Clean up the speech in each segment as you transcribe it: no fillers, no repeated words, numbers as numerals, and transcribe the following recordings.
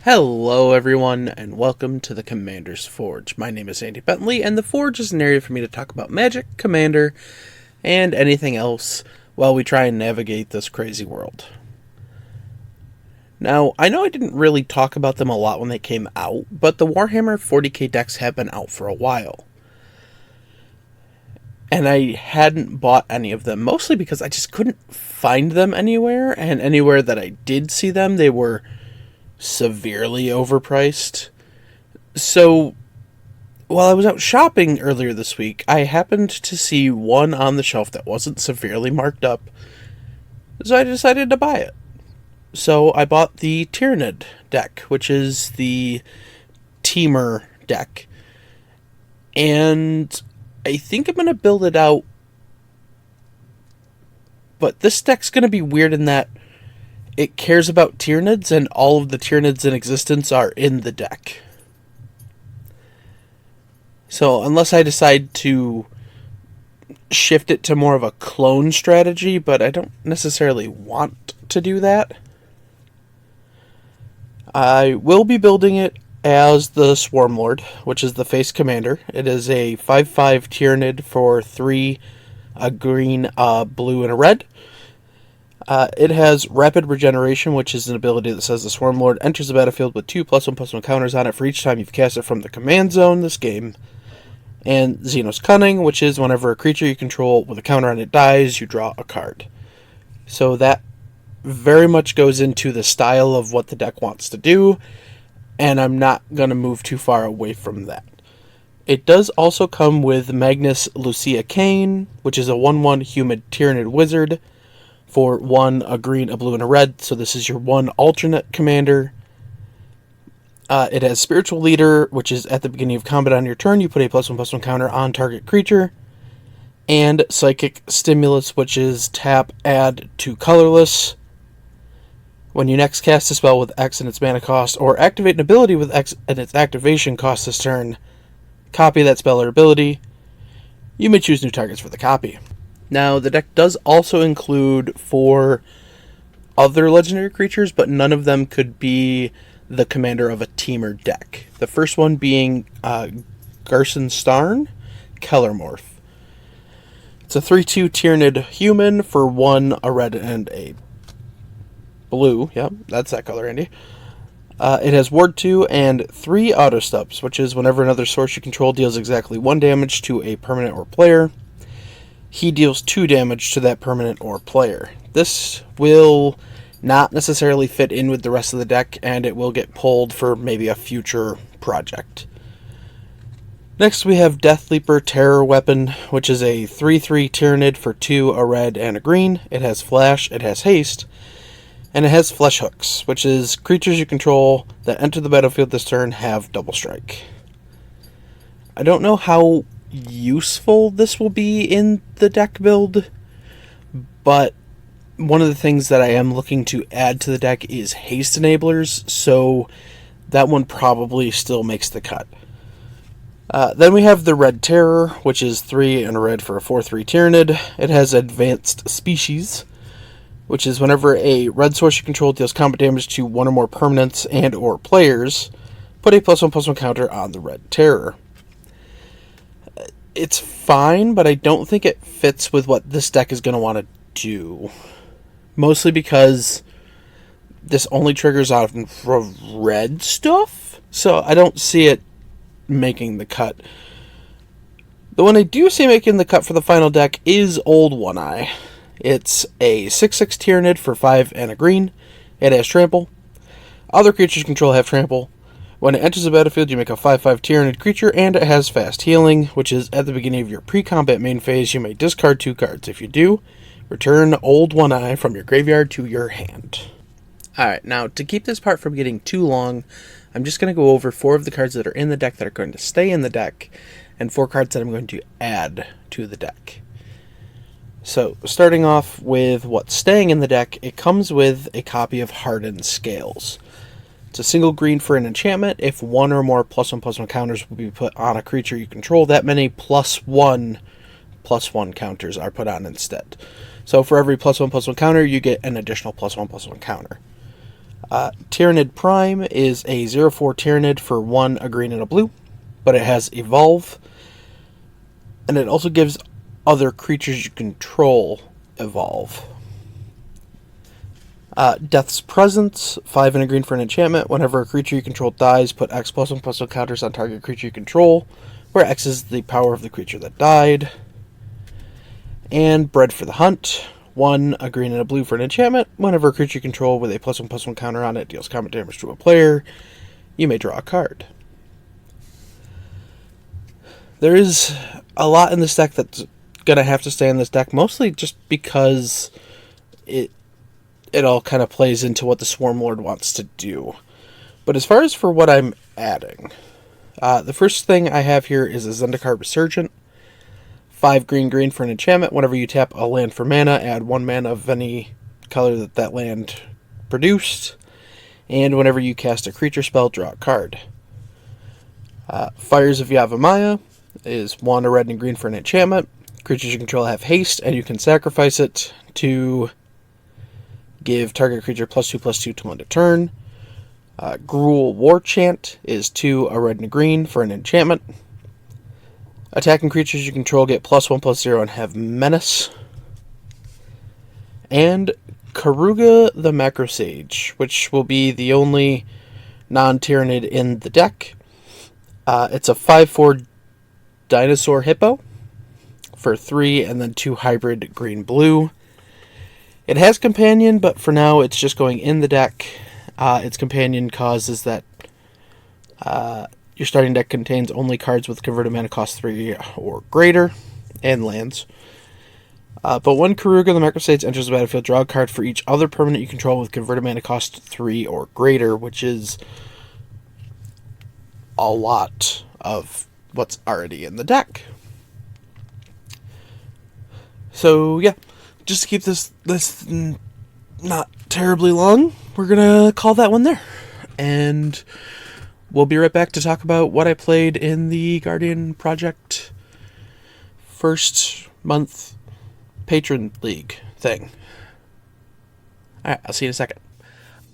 Hello everyone, and welcome to the Commander's Forge. My name is Andy Bentley, and the Forge is an area for me to talk about Magic, Commander, and anything else while we try and navigate this crazy world. Now, I know I didn't really talk about them a lot when they came out, but the Warhammer 40K decks have been out for a while. And I hadn't bought any of them, mostly because I just couldn't find them anywhere, and anywhere that I did see them, they were severely overpriced. So, while I was out shopping earlier this week, I happened to see one on the shelf that wasn't severely marked up, so I decided to buy it. So I bought the Tyrannid deck, which is the Teamer deck, and I think I'm going to build it out, but this deck's going to be weird in that it cares about Tyranids, and all of the Tyranids in existence are in the deck. So, unless I decide to shift it to more of a clone strategy, but I don't necessarily want to do that, I will be building it as the Swarmlord, which is the face commander. It is a 5/5 Tyranid for 3, a green, a blue, and a red. It has Rapid Regeneration, which is an ability that says the Swarmlord enters the battlefield with 2+1/+1 counters on it for each time you've cast it from the command zone this game. And Xenos Cunning, which is whenever a creature you control with a counter on it dies, you draw a card. So that very much goes into the style of what the deck wants to do, and I'm not going to move too far away from that. It does also come with Magnus Lucia Kane, which is a 1/1 Humid Tyranid Wizard, for 1, a green, a blue, and a red, so this is your 1 alternate commander. It has Spiritual Leader, which is at the beginning of combat on your turn, you put a +1/+1 counter on target creature. And Psychic Stimulus, which is tap, add to colorless. When you next cast a spell with X in its mana cost, or activate an ability with X in its activation cost this turn, copy that spell or ability. You may choose new targets for the copy. Now, the deck does also include 4 other legendary creatures, but none of them could be the commander of a Teamer deck. The first one being Garson Starn, Kellermorph. It's a 3/2 Tyranid human for 1, a red, and a blue. Yep, that's that color, Andy. It has Ward 2 and 3 auto steps, which is whenever another source you control deals exactly 1 damage to a permanent or player, he deals 2 damage to that permanent or player. This will not necessarily fit in with the rest of the deck, and it will get pulled for maybe a future project. Next we have Deathleaper Terror Weapon, which is a 3/3 Tyranid for 2, a red, and a green. It has Flash, it has Haste, and it has Flesh Hooks, which is creatures you control that enter the battlefield this turn have double strike. I don't know how useful this will be in the deck build, but one of the things that I am looking to add to the deck is haste enablers, so that one probably still makes the cut. Then we have the Red Terror, which is 3 and a red for a 4/3 Tyranid. It has Advanced Species, which is whenever a red source you control deals combat damage to 1 or more permanents and or players, put a +1/+1 counter on the Red Terror. It's fine, but I don't think it fits with what this deck is going to want to do. Mostly because this only triggers out of red stuff, so I don't see it making the cut. The one I do see making the cut for the final deck is Old One Eye. It's a 6/6 Tyranid for 5 and a green. It has Trample. Other creatures you control have Trample. When it enters the battlefield, you make a 5/5 Tyranid creature, and it has Fast Healing, which is at the beginning of your pre-combat main phase, you may discard 2 cards. If you do, return Old One Eye from your graveyard to your hand. Alright, now to keep this part from getting too long, I'm just going to go over 4 of the cards that are in the deck that are going to stay in the deck, and 4 cards that I'm going to add to the deck. So, starting off with what's staying in the deck, it comes with a copy of Hardened Scales. It's a single green for an enchantment. If 1 or more +1/+1 counters will be put on a creature you control, that many +1/+1 counters are put on instead. So for every +1/+1 counter, you get an additional +1/+1 counter. Tyrannid Prime is a 0/4 Tyrannid for 1, a green and a blue, but it has Evolve, and it also gives other creatures you control Evolve. Death's Presence, 5 and a green for an enchantment. Whenever a creature you control dies, put X +1/+1 counters on target creature you control, where X is the power of the creature that died. And Bred for the Hunt, 1, a green and a blue for an enchantment. Whenever a creature you control with a +1/+1 counter on it deals combat damage to a player, you may draw a card. There is a lot in this deck that's going to have to stay in this deck, mostly just because it all kind of plays into what the Swarm Lord wants to do. But as far as for what I'm adding, the first thing I have here is a Zendikar Resurgent. 5 green for an enchantment. Whenever you tap a land for mana, add 1 mana of any color that land produced. And whenever you cast a creature spell, draw a card. Fires of Yavimaya is 1, a red and green for an enchantment. Creatures you control have haste, and you can sacrifice it to give target creature +2/+2 to end a turn. Gruul War Chant is 2, a red and a green for an enchantment. Attacking creatures you control get +1/+0 and have menace. And Karuga the Macro Sage, which will be the only non-Tyrannid in the deck. It's a 5/4 Dinosaur Hippo for 3 and then 2 hybrid green-blue. It has Companion, but for now it's just going in the deck. Its Companion causes that your starting deck contains only cards with converted mana cost 3 or greater, and lands. But when Karuga the Macro Sage enters the battlefield, draw a card for each other permanent you control with converted mana cost 3 or greater, which is a lot of what's already in the deck. So yeah, just to keep this not terribly long, we're gonna call that one there, and we'll be right back to talk about what I played in the Guardian Project first month patron league thing. Alright, I'll see you in a second.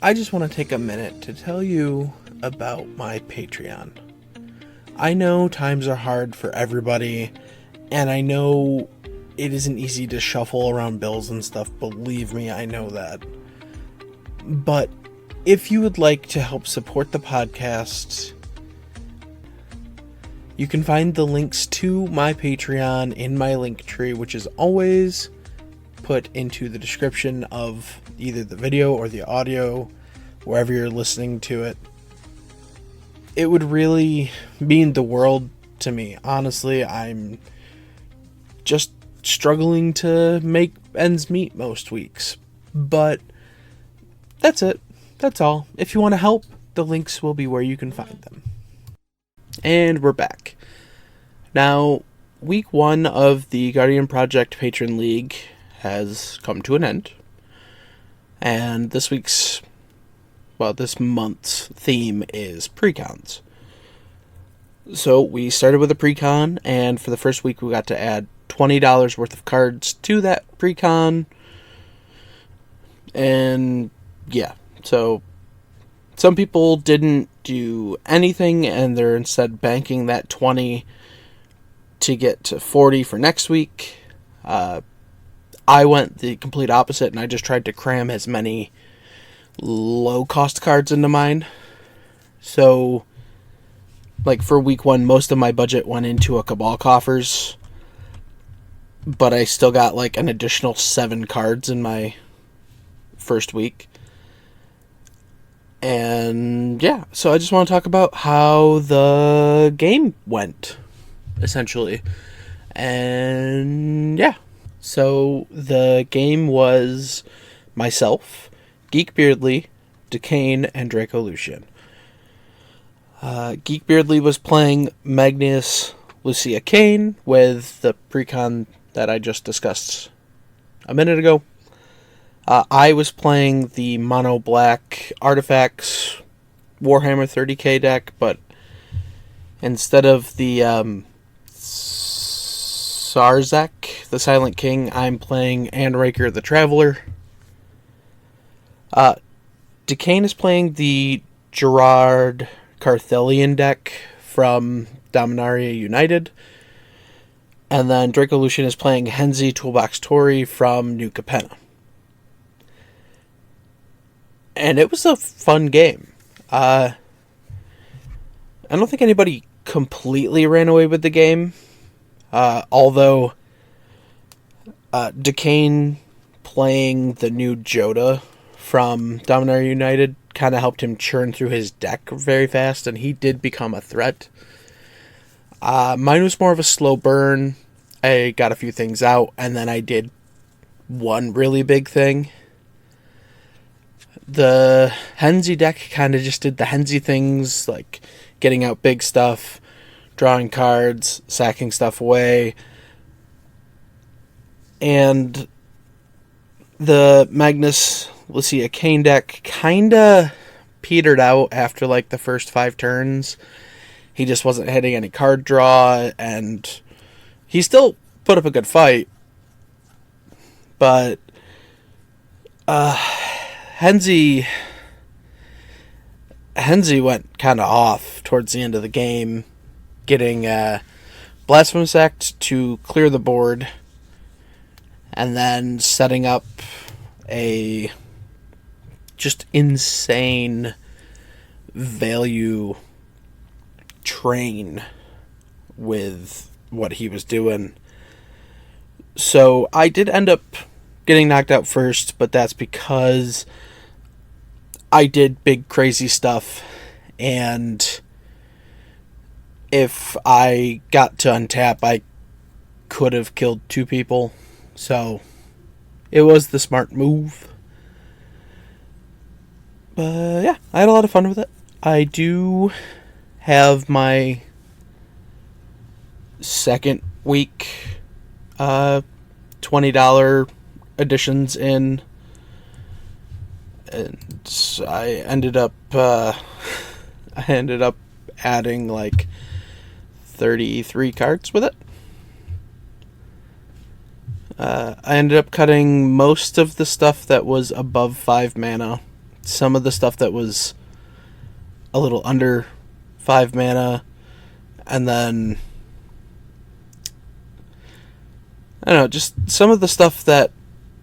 I just want to take a minute to tell you about my Patreon. I know times are hard for everybody, and I know it isn't easy to shuffle around bills and stuff. Believe me, I know that. But if you would like to help support the podcast, you can find the links to my Patreon in my link tree, which is always put into the description of either the video or the audio, wherever you're listening to it. It would really mean the world to me. Honestly, I'm just struggling to make ends meet most weeks. But that's it. That's all. If you want to help, the links will be where you can find them. And we're back. Now, week 1 of the Guardian Project Patron League has come to an end. And this month's theme is precons. So we started with a precon, and for the first week we got to add $20 worth of cards to that precon. And yeah, so some people didn't do anything, and they're instead banking that 20 to get to 40 for next week. I went the complete opposite, and I just tried to cram as many low-cost cards into mine. So, like, for week 1, most of my budget went into a Cabal Coffers, but I still got, like, an additional 7 cards in my first week. And, yeah, so I just want to talk about how the game went, essentially. And, yeah. So, the game was myself, Geek Beardly, Decane, and Draco Lucian. Geek Beardly was playing Magnus Lucia Kane with the precon that I just discussed a minute ago. I was playing the Mono Black Artifacts Warhammer 40K deck, but instead of the Sarzak, the Silent King, I'm playing Anraker the Traveler. Decane is playing the Gerard Carthelian deck from Dominaria United. And then Draco Lucian is playing Henzi Toolbox Tori from New Capenna. And it was a fun game. I don't think anybody completely ran away with the game. Although Decane playing the new Joda from Dominaria United kind of helped him churn through his deck very fast, and he did become a threat. Mine was more of a slow burn. I got a few things out, and then I did one really big thing. The Henzi deck kind of just did the Henzi things, like getting out big stuff, drawing cards, sacking stuff away. And the Magnus Lucia Kane deck kind of petered out after like the first 5 turns. He just wasn't hitting any card draw, and he still put up a good fight. But Henzi went kind of off towards the end of the game, getting Blasphemous Act to clear the board, and then setting up a just insane value train with what he was doing. So I did end up getting knocked out first, but that's because I did big crazy stuff, and if I got to untap, I could have killed 2 people. So it was the smart move. But yeah, I had a lot of fun with it. I do have my second week $20 editions in, and I ended up adding like 33 cards with it. I ended up cutting most of the stuff that was above 5 mana, some of the stuff that was a little under 5 mana, and then I don't know, just some of the stuff that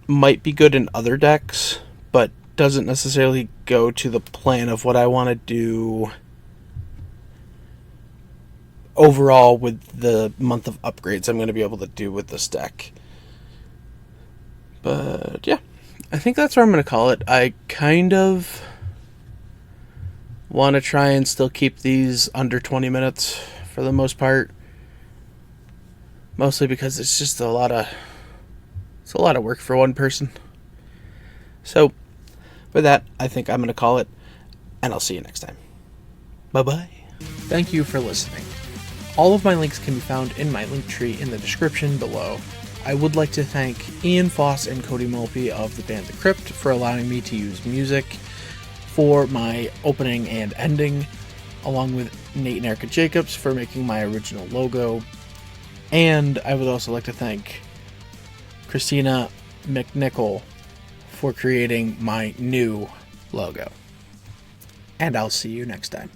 might be good in other decks, but doesn't necessarily go to the plan of what I want to do overall with the month of upgrades I'm going to be able to do with this deck. But yeah, I think that's what I'm going to call it. I kind of want to try and still keep these under 20 minutes for the most part. Mostly because it's just a lot of work for one person. So, with that, I think I'm going to call it, and I'll see you next time. Bye-bye. Thank you for listening. All of my links can be found in my link tree in the description below. I would like to thank Ian Foss and Cody Mulpey of the band The Crypt for allowing me to use music for my opening and ending, along with Nate and Erica Jacobs for making my original logo. And I would also like to thank Christina McNichol for creating my new logo. And I'll see you next time.